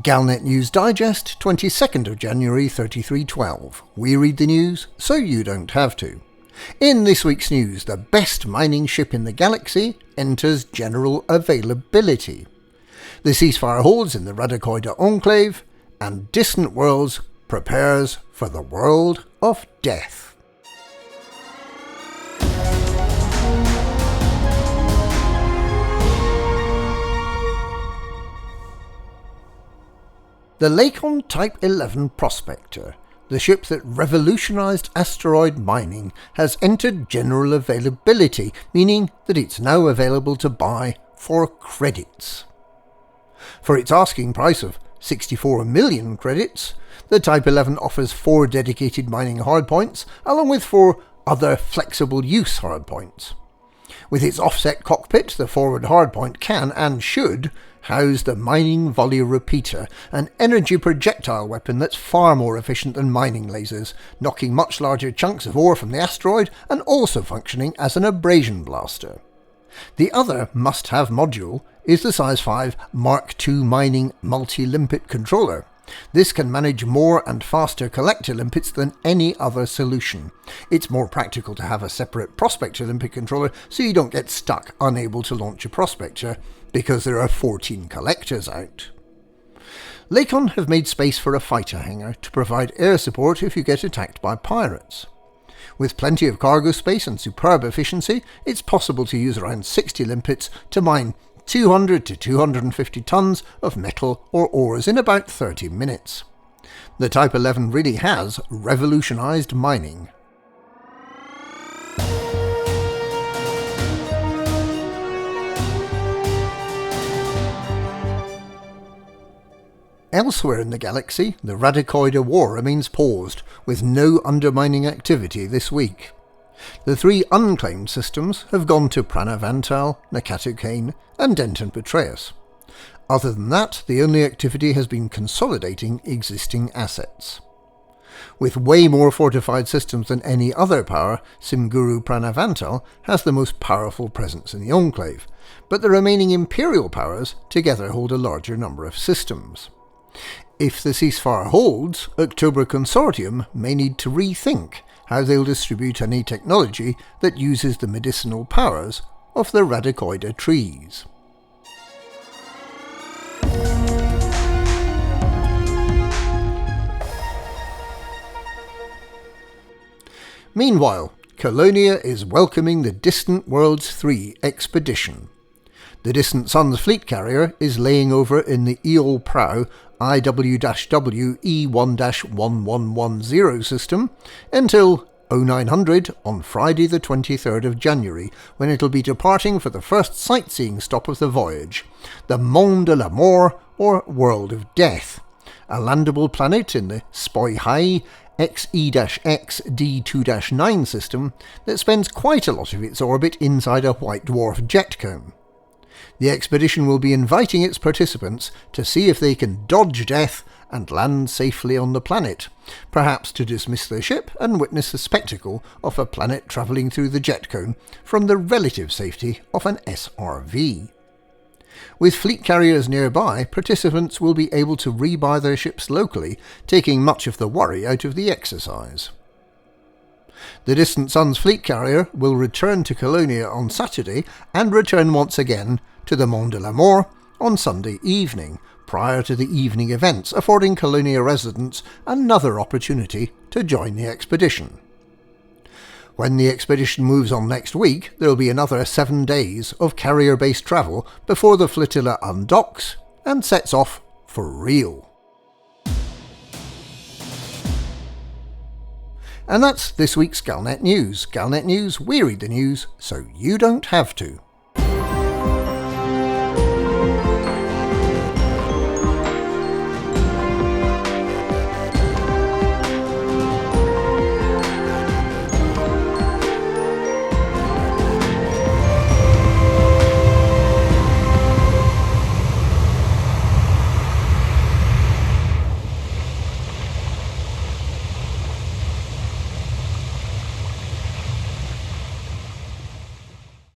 Galnet News Digest, 22nd of January 3312. We read the news so you don't have to. In this week's news, the best mining ship in the galaxy enters general availability. The ceasefire holds in the Radica Enclave, and Distant Worlds prepares for the world of death. The Radica Type-11 Prospector, the ship that revolutionised asteroid mining, has entered general availability, meaning that it's now available to buy for credits. For its asking price of 64 million credits, the Type-11 offers 4 dedicated mining hardpoints, along with 4 other flexible use hardpoints. With its offset cockpit, the forward hardpoint can, and should, house the mining volley repeater, an energy projectile weapon that's far more efficient than mining lasers, knocking much larger chunks of ore from the asteroid and also functioning as an abrasion blaster. The other must-have module is the Size 5 Mark II mining multi-limpet controller. This can manage more and faster collector limpets than any other solution. It's more practical to have a separate Prospector limpet controller so you don't get stuck unable to launch a Prospector because there are 14 collectors out. Radica have made space for a fighter hangar to provide air support if you get attacked by pirates. With plenty of cargo space and superb efficiency, it's possible to use around 60 limpets to mine 200 to 250 tons of metal or ores in about 30 minutes. The Type-11 really has revolutionised mining. Elsewhere in the galaxy, the Radicoida war remains paused, with no undermining activity this week. The 3 unclaimed systems have gone to Pranavantal, Nakato'Kane and Denton Petraeus. Other than that, the only activity has been consolidating existing assets. With way more fortified systems than any other power, Simguru Pranavantal has the most powerful presence in the Enclave, but the remaining Imperial powers together hold a larger number of systems. If the ceasefire holds, October Consortium may need to rethink how they'll distribute any technology that uses the medicinal powers of the Radicoida trees. Meanwhile, Colonia is welcoming the Distant Worlds 3 expedition. The Distant Suns fleet carrier is laying over in the Eol Prow IW-W E1-1110 system until 0900 on Friday the 23rd of January, when it'll be departing for the first sightseeing stop of the voyage, the Monde de la Mort, or World of Death, a landable planet in the Spoi-High XE-X D2-9 system that spends quite a lot of its orbit inside a white dwarf jet cone. The expedition will be inviting its participants to see if they can dodge death and land safely on the planet, perhaps to dismiss their ship and witness the spectacle of a planet travelling through the jet cone from the relative safety of an SRV. With fleet carriers nearby, participants will be able to rebuy their ships locally, taking much of the worry out of the exercise. The Distant Suns fleet carrier will return to Colonia on Saturday and return once again to the Monde de la Mort on Sunday evening, prior to the evening events, affording Colonia residents another opportunity to join the expedition. When the expedition moves on next week, there will be another 7 days of carrier-based travel before the flotilla undocks and sets off for real. And that's this week's Galnet News. Galnet News, we read the news so you don't have to.